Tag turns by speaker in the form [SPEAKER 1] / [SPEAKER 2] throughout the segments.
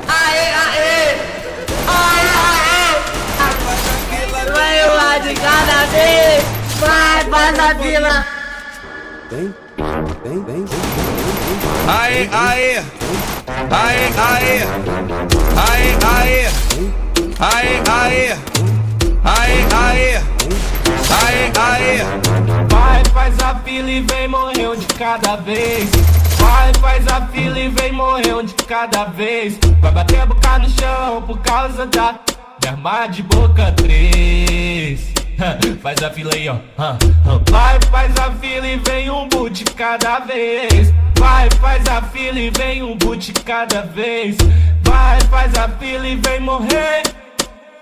[SPEAKER 1] Aê, aê! Aê, aê! Vai uma de cada vez! Vai, faz a fila!
[SPEAKER 2] Vem.
[SPEAKER 3] Aê, aê! Aê, aê! Aê, aê! Aê, aê! Aê, aê! Aê, aê!
[SPEAKER 4] Vai, faz a fila e vem morrer um de cada vez. Vai, faz a fila e vem morrer um de cada vez. Vai bater a boca no chão por causa da arma de boca 3. Faz a fila aí, ó. Vai, faz a fila e vem um boot de cada vez. Vai, faz a fila e vem um boot de cada vez. Vai, faz a fila e vem morrer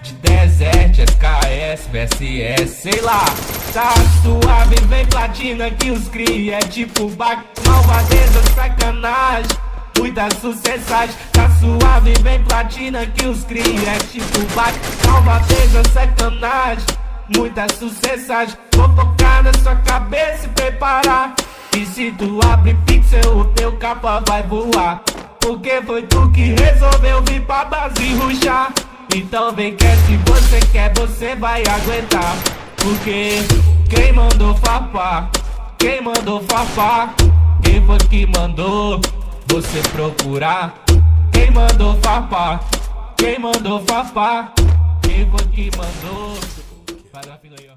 [SPEAKER 4] de Desert, SKS, PSS, sei lá. Tá suave, vem platina que os cria é tipo bac, malvadeza, sacanagem, muita sucessagem. Tá suave, vem platina que os cria é tipo bac, malvadeza, sacanagem, muita sucessagem. Vou focar na sua cabeça e preparar. E se tu abre pixel, o teu capa vai voar. Porque foi tu que resolveu vir pra base e ruxar. Então vem que se você quer, você vai aguentar. Porque quem mandou farpar? Quem mandou farpar? Quem foi que mandou você procurar? Quem mandou farpar? Quem mandou farpar? Quem foi que mandou? Faz a fila aí, ó.